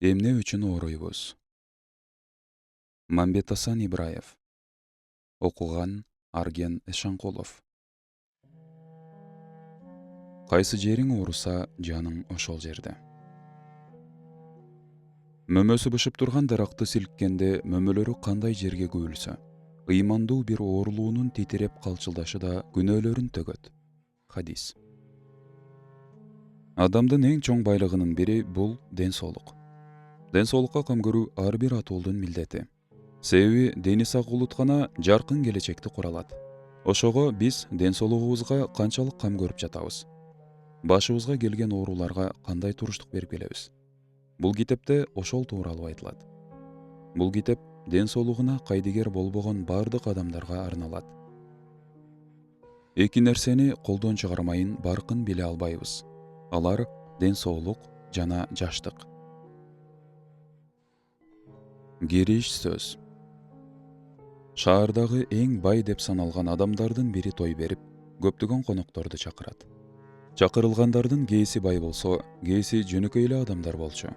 Эмне үчүн ооруйбуз? Мамбетасан Ибраев. Окуган Арген Эшанкулов. Кайсы жериң ооруса, жаның ошол жерде. Мөмөсү бышып турган даракты силккенде мөмөлөрү кандай жерге күйүлсө, ыймандуу бир оорулуунун титиреп калчылдашы да күнөөлөрүн төгөт. Хадис. Адамдын эң чоң байлыгынын бири бул ден соолук. Ден соолукка кам көрүү ар бир атуулдун милдети. Себеби дени сак улуткана жаркын келечекти куралат. Ошого биз ден соолугубузга канчалык кам көрүп жатабыз? Башыбызга келген ооруларга кандай туруштук берип келебиз? Бул китепте ошол тууралуу айтылат. Бул китеп ден соолугуна кайдыгер болбогон бардык адамдарга арналат. Эки нерсени колдон чыгармайын баркын биле албайбыз. Алар ден соолук жана жаштык. Кириш сөз. Шаардагы эң бай деп саналган адамдардын бири той берип, көптөгөн конокторду чакырат. Чакырылгандардын кээси бай болсо, кээси жөнөкөй эле адамдар болчу.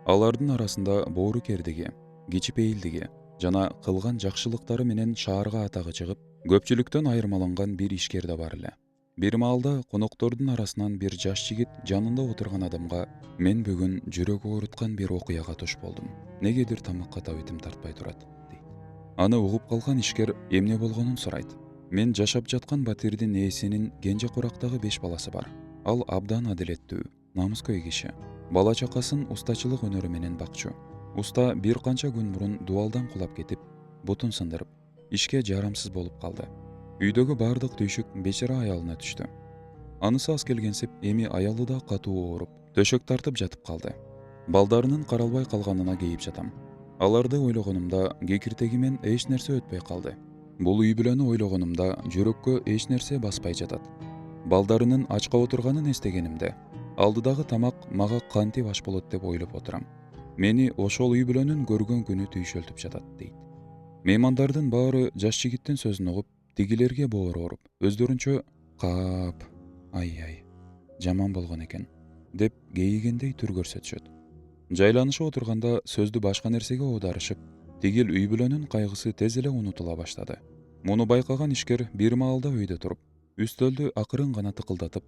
Алардын арасында боорукердиги, кичипейилдиги жана кылган жакшылыктары менен шаарга атагы чыгып, көпчүлүктөн айырмаланган бир ишкер да бар эле. Бир маалда коноктордун арасынан бир жаш жигит жанында отурган адамга: "Мен бүгүн жүрөк ооруткан бир окуяга туш болдум. Негедир тамакка табитим тартпай турат", дейт. Аны угуп калган ишкер эмне болгонун сурайт. "Мен жашап жаткан батирдин ээсинин кенже курактагы 5 баласы бар. Ал абдан адилеттүү, намыскөй киши. Бала чакасын устачылык өнөрү менен бакчу. Уста бир канча күн мурун дубалдан кулап кетип, бутун сындырып, ишке жарамсыз болуп калды. Үйдөгү бардык түйшүк бечара аялына түштү. Анысы аз келгенсип, эми аялы да катуу ооруп, төшөк тартып жатып калды. Балдарынын каралбай калганына кейип жатам. Аларды ойлогонумда кекиртегимен эч нерсе өтпөй калды. Бул үй бүлөнү ойлогонумда жүрөккө эч нерсе баспай жатат. Балдарынын ачка отурганын эстегенимде, алдыдагы тамак мага кантип аш болот деп ойлоп отурам. Мени ошол үй бүлөнүн көргөн күнү түйшөлтүп жатат", дейт. Меймандардын баары жаш жигиттин сөзүн угуп, тигилерге боор ооруп, өздөрүнчө "Каап, ай, жаман болгон экен" деп кейигендей түр көрсөтүшөт. Жайланышып отурганда сөздү башка нерсеге оодарышып, тигил үй бүлөнүн кайгысы тез эле унутула баштады. Муну байкаган ишкер бир маалда өйдө туруп, үстөлдү акырын гана тыкылдатып: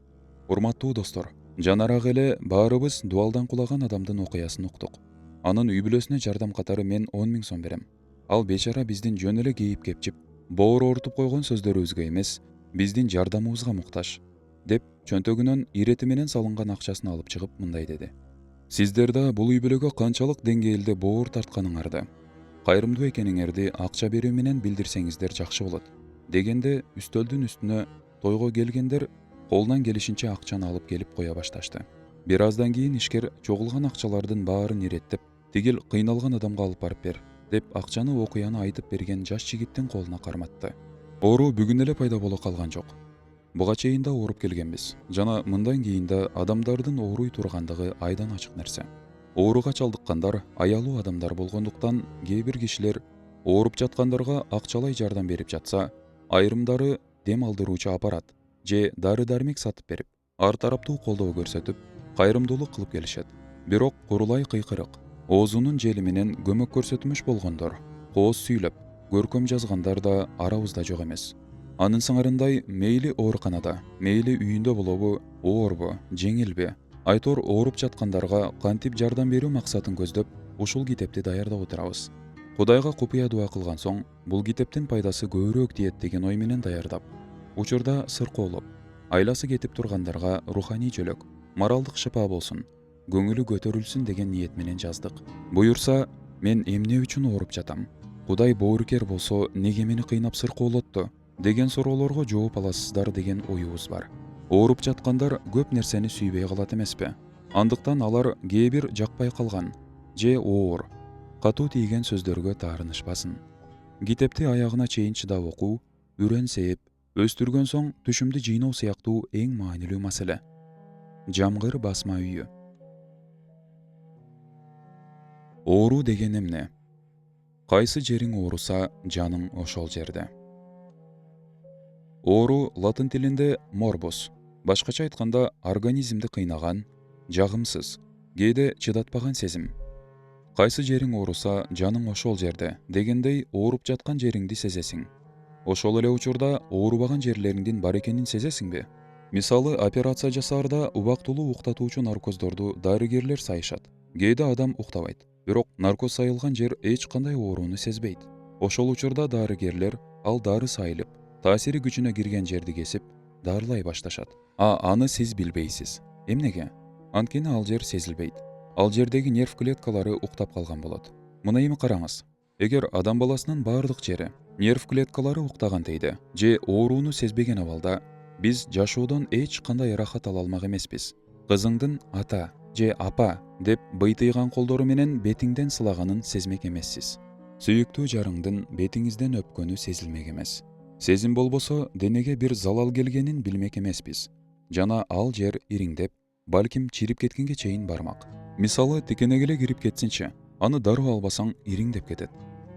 "Урматтуу достор, жанараак эле баарыбыз дубалдан кулаган адамдын окуясын уктук. Анын үй бүлөсүнө жардам катары мен 10 000 сом берем. Ал бечара биздин жөн эле кейип кепчип, боор оорутуп койгон сөздөрүбүзгө эмес, биздин жардамыбызга муктаж", деп чөнтөгүнөн ирети менен салынган акчасын алып чыгып мындай деди: "Сиздер да бул үй бүлөгө канчалык деңгээлде боор тартканыңарды, кайрымдуу экениңерди акча берүү менен билдирсеңиздер жакшы болот", дегенде үстөлдүн үстүнө тойго келгендер колунан келишинче акчаны алып келип кое башташты. Бир аздан кийин ишкер чогулган акчалардын баарын иреттеп, "Тигил кыйналган адамга алып барып бер", деп акчаны окуяны айтып берген жаш жигиттин колуна карматты. Оору бүгүн эле пайда боло калган жок. Буга чейин да ооруп келгенбиз жана мындан кийин да адамдардын ооруй тургандыгы айдан ачык нерсе. Ооруга чалдыккандар аялуу адамдар болгондуктан кээ бир кишилер ооруп жаткандарга акчалай жардам берип жатса, айрымдары дем алдыруучу аппарат же дары-дармек сатып берип, ар тараптуу колдоо көрсөтүп, кайрымдуулук кылып келишет. Бирок курулай кыйкырык, оозунун жели менен көмөк көрсөтмөш болгондор, кооз сүйлөп, көркөм жазгандар да арабызда жок эмес. Анын сыңарындай мейли ооруканада, мейли үйүндө болобу, оорбу, жеңилби, айтор ооруп жаткандарга кантип жардам берүү максатын көздөп, ушул китепти даярдап отурабыз. Кудайга купуя дуа кылган соң, бул китептин пайдасы көбүрөөк тиет деген ой менен даярдап, учурда сыркоолоп, айласы кетип тургандарга руханий жөлөк, моралдык шыпа болсун, көңүлү көтөрүлсүн деген ниет менен жаздык. Буюрса, мен эмне үчүн ооруп жатам? Кудай боорукер болсо, неге мени кыйнап сыркоолотту? Деген суроолорго жооп аласыздар деген оюбуз бар. Ооруп жаткандар көп нерсени сүйбөй калат эмеспи? Андыктан алар кээ бир жакпай калган же оор, катуу тийген сөздөргө таарынышпасын. Китепти аягына чейин чыдап окуу, үрөн-сээп, өстүргөн соң түшүмдү жыйноо сыяктуу эң маанилүү маселе. Жамгыр басма үйү. Оору деген эмне? Кайсы жериң ооруса, жаның ошол жерде. Оору латын тилинде morbus, башкача айтканда организмди кыйнаган, жагымсыз, кээде чыдатпаган сезим. Кайсы жериң ооруса, жаның ошол жерде дегендей ооруп жаткан жериңди сезесиң. Ошол эле учурда оорубаган жерлериңдин бар экенин сезесиңби? Мисалы, операция жасаарда убактылуу уктатуучу наркоздорду дарыгерлер сайышат. Кээде адам уктабайт, бирок наркоз сайылган жер эч кандай ооруну сезбейт. Ошол учурда дарыгерлер ал дары сайылып, таасири күчүнө кирген жерди кесип, дарылай башташат. Аны сиз билбейсиз. Эмнеге? Анткени ал жер сезилбейт. Ал жердеги нерв клеткалары уктап калган болот. Мына эми караңыз. Эгер адам баласынын баардык жери, нерв клеткалары уктаган дейди, же ооруну сезбеген абалда, биз жашоодон эч кандай ырахат ала алмак эмеспиз. Кызыңдын ата же апа деп быйтыйган колдору менен бетиңден сылаганын сезмек эмессиз. Сүйүктүү жарыңдын бетиңизден өпкөнү сезилмек эмес. Сезим болбосо денеге бир залал келгенин билмек эмеспиз. Жана ал жер ириңдеп, балким чирип кеткенге чейин бармак. Мисалы, тикенеге эле кирип кетсинчи, аны дароо албасаң ириңдеп кетет.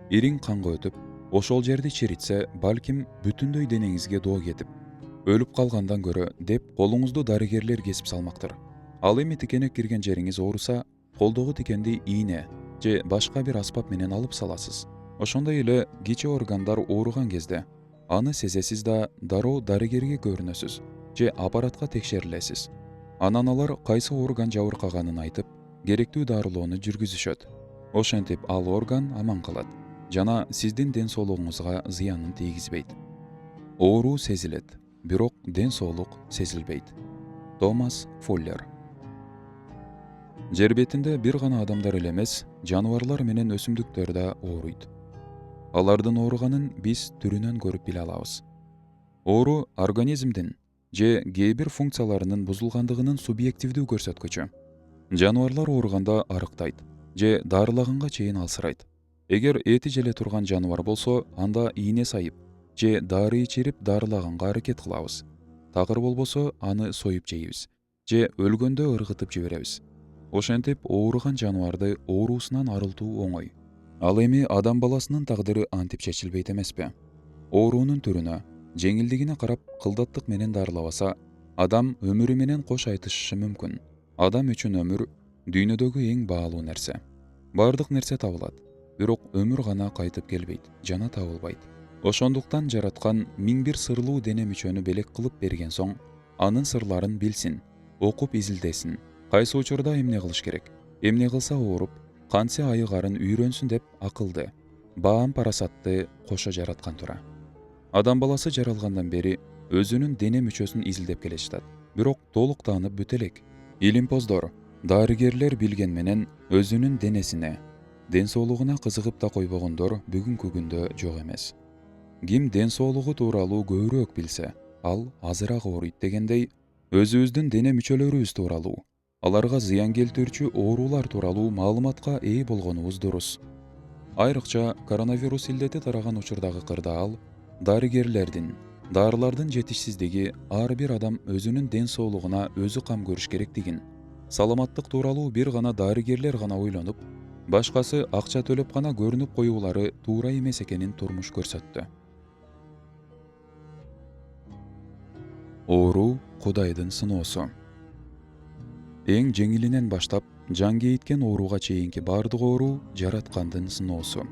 Ириң канга өтүп, ошол жерди чиритсе, балким бүтүндөй денеңизге доо кетип, өлүп калгандан көрө деп колуңузду дарыгерлер кесип салмактыр. Ал эми тикенек кирген жериңиз ооруса, колдогу тикенди ийне же башка бир аспап менен алып саласыз. Ошондой эле кичи органдар ооруган кезде аны сезесиз да дароо дарыгерге көрүнөсүз же аппаратка текшерилесиз. Анан алар кайсы орган жабыркаганын айтып, керектүү дарылоону жүргүзүшөт. Ошентип ал орган аман калат жана сиздин ден соолугуңузга зыянын тийгизбейт. Ооруу сезилет, бирок ден соолук сезилбейт. Томас Фуллер. Жер бетинде бир гана адамдар эле эмес, жаныбарлар менен өсүмдүктөр да ооруйт. Алардын ооруганын биз түрүнөн көрүп биле алабыз. Оору организмдин же кээ бир функцияларынын бузулгандыгынын субъективдүү көрсөткүчү. Жаныбарлар ооруганда арыктайт же дарылаганга чейин алсырайт. Эгер эти желе турган жаныбар болсо, анда ийне сайып же дары ичирип дарылаганга аракет кылабыз. Такыр болбосо, аны союп жейбиз же өлгөндө ыргытып жиберебиз. Ошентип ооруган жаныбарды оорусунан арылтуу оңой. Ал эми адам баласынын тагдыры антип чечилбейт эмеспи? Оорунун түрүнө, жеңилдигине карап кылдаттык менен дарылабаса, адам өмүрү менен кош айтышышы мүмкүн. Адам үчүн өмүр дүйнөдөгү эң баалуу нерсе. Бардык нерсе табылат, бирок өмүр гана кайтып келбейт жана табылбайт. Ошондуктан жараткан миң бир сырлуу дене мүчөнү белек кылып берген соң, анын сырларын билсин, окуп изилдесин, кайсы учурда эмне кылыш керек, эмне кылса ооруп, кантсе айыгарын үйрөнсүн деп акылды, баам парасатты кошо жараткан тура. Адам баласы жаралгандан бери өзүнүн дене мүчөсүн изилдеп келе жатат, бирок толук таанып бүтө элек. Илимпоздор, дарыгерлер билген менен өзүнүн денесине, ден соолугуна кызыгып да койбогондор бүгүнкү күндө жок эмес. Ким ден соолугу тууралуу көбүрөөк билсе, ал азыраак ооруйт дегендей, өзүбүздүн дене мүчөлөрүбүз тууралуу, аларга зыян келтирүүчү оорулар тууралуу маалыматка ээ болгонубуз дурус. Айрыкча коронавирус илдети тараган учурдагы кырдаал, дарыгерлердин, дарылардын жетишсиздиги ар бир адам өзүнүн ден соолугуна өзү кам көрүш керектигин, саламаттык тууралуу бир гана дарыгерлер гана ойлонуп, башкасы акча төлөп гана көрүнүп коюулары туура эмес экенин турмуш көрсөттү. Ооруу Кудайдын сыноосу. Эң жеңилинен баштап жан кейиткен ооруга чейинки бардык ооруу жараткандын сыноосу.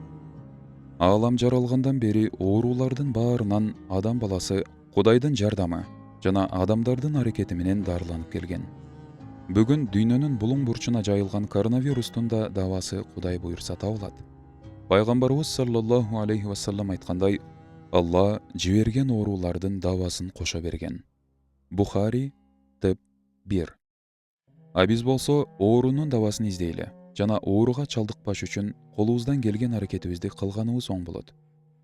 Аалам жаралгандан бери оорулардын баарынан адам баласы Кудайдын жардамы жана адамдардын аракети менен дарыланып келген. Бүгүн дүйнөнүн булуң бурчуна жайылган коронавирустун да дабасы Кудай буйрса табылат. Пайгамбарыбыз саллаллаху алейхи вассалам айткандай, Алла жиберген оорулардын дабасын кошо берген. Бухари, Тып 1. А биз болсо оорунун дабасын издейли жана ооруга чалдыкпаш үчүн колубуздан келген аракетибизди кылганыбыз оң болот.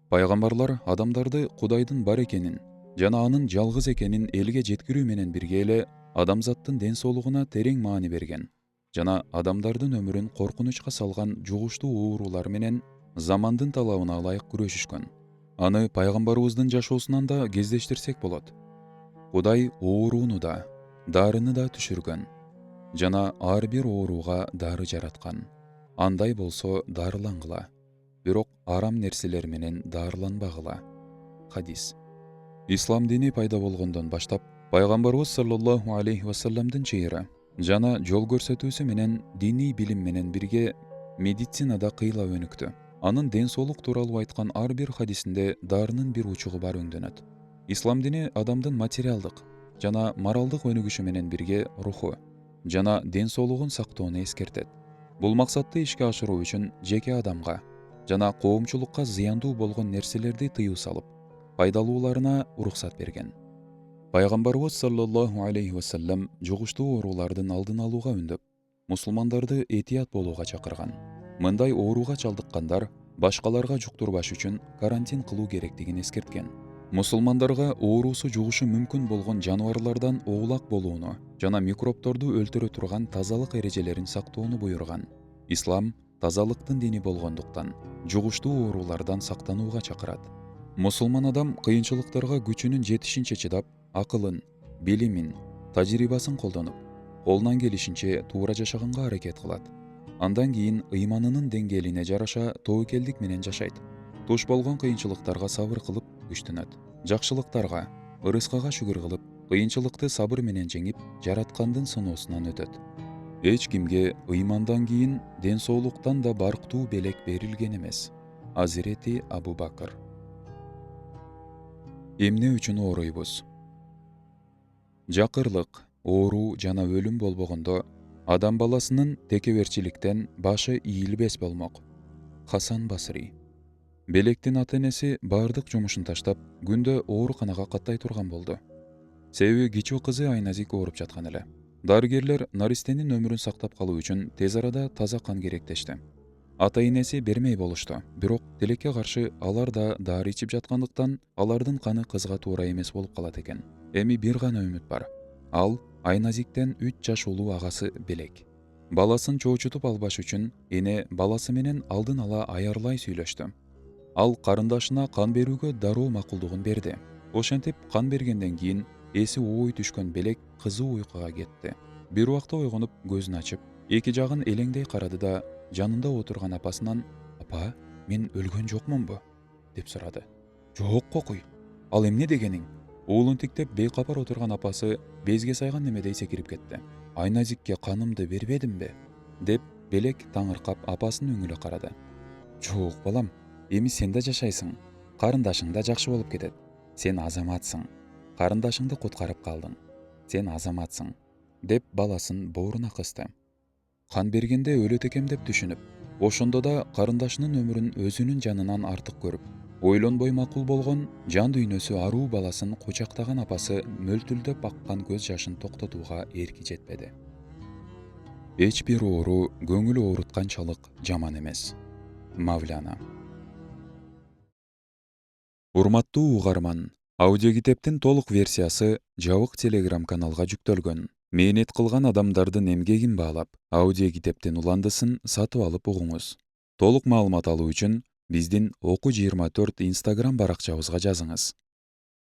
Пайгамбарлар адамдарды Кудайдын бар экенин жана анын жалгыз экенин элге жеткирүү менен бирге эле адамзаттын ден соолугуна терең маани берген жана адамдардын өмүрүн коркунучка салган жугуштуу оорулар менен замандын талабына ылайык күрөшүшкөн. Аны пайгамбарыбыздын жашоосунан да кездештирсек болот. Кудай ооруну да, дарыны да түшүргөн жана ар бир ооруга дары жараткан. Андай болсо дарылангыла, бирок арам нерселер менен дарыланбагыла. Хадис. Ислам дини пайда болгондон баштап пайгамбарыбыз саллаллаху алейхи вассаламдын чыйыры жана жол көрсөтүүсү менен диний билим менен бирге медицинада кыйла өнүктү. Анын ден соолук тууралуу айткан ар бир хадисинде дарынын бир учугу бар өңдөнөт. Ислам дини адамдын материалдык жана моралдык өнүгүшү менен бирге руху жана ден соолугун сактоону эскертет. Бул максатты ишке ашыруу үчүн жеке адамга жана коомчулукка зыяндуу болгон нерселерди тыюу салып, пайдалууларына уруксат берген. Пайгамбарыбыз саллаллаху алейхи вассалам жугуштуу оорулардын алдын алууга үндөп, мусулмандарды этият болууга чакырган. Мындай ооруга чалдыккандар башкаларга жуктурбаш үчүн карантин кылуу керектигин эскерткен. Мусулмандарга оорусу жугушу мүмкүн болгон жаныбарлардан оолак болууну жана микробторду өлтүрө турган тазалык эрежелерин сактоону буйруган. Ислам тазалыктын дини болгондуктан жугуштуу оорулардан сактанууга чакырат. Мусулман адам кыйынчылыктарга күчүнүн жетишинче чыдап, акылын, билимин, тажрыйбасын колдонуп, колунан келишинче туура жашаганга аракет кылат. Андан кийин ыйманынын деңгээлине жараша тобокелдик менен жашайт. Туш болгон кыйынчылыктарга сабыр кылып күчтөнөт. Жакшылыктарга, ырыскага шүгүр кылып, кыйынчылыкты сабыр менен жеңип, жараткандын сыноосунан өтөт. Эч кимге ыймандан кийин ден соолуктан да барктуу белек берилген эмес. Азирети Абу Бакр. Эмне үчүн ооруйбуз? Жакырлык, оору жана өлүм болбогондо адам баласынын текеберчиликтен башы ийилбес болмок. Хасан Басри. Белектин ата-энеси бардык жумушун таштап, күндө ооруканага каттай турган болду. Себеби кичүү кызы Айназик ооруп жаткан эле. Дарыгерлер наристенин өмүрүн сактап калуу үчүн тез арада таза кан керектешти. Ата-энеси бермей болушту, бирок тилекке каршы алар да дары ичип жаткандыктан алардын каны кызга туура эмес болуп калат экен. Эми бир гана үмүт бар. Ал Айназиктен 3 жаш улуу агасы Белек. Баласын чоочутуп албаш үчүн эне баласы менен алдын ала аярлай сүйлөштү. Ал карындашына кан берүүгө дароо макулдугун берди. Ошентип кан бергенден кийин эси ой түшкөн Белек кызуу уйкуга кетти. Бир убакта ойгонуп көзүн ачып, эки жагын элеңдей карады да жанында отурган апасынан «Апа, мен өлгөн жокмунбу?» деп сурады. «Жок кокуй, ал эмне дегениң?» Уулун тиктеп бейкапар отурган апасы безге сайган немедей секирип кетти. «Айназикке канымды бербедимби?» деп Белек таңыркап апасынын өңүлө карады. «Жок балам, эми сен да жашайсың, карындашың да жакшы болуп кетет. Сен азаматсың, карындашыңды куткарып калдың. Сен азаматсың», деп баласын бооруна кысты. Кан бергенде өлөт экем деп түшүнүп, ошондо да карындашынын өмүрүн өзүнүн жанынан артык көрүп, ойлонбой макул болгон жан дүйнөсү аруу баласын кучактаган апасы мөлтүлдөп аккан көз жашын токтотууга эрки жетпеди. Эч бир оору көңүл оорутканчалык жаман эмес. Мавляна. Урматтуу угарман, аудиокитептин толук версиясы жабык Telegram каналга жүктөлгөн. Мээнет кылган адамдардын эмгегин баалап, аудиокитептин уландысын сатып алып угуңуз. Толук маалымат алуу үчүн биздин Оку 24 Instagram баракчабызга жазыңыз.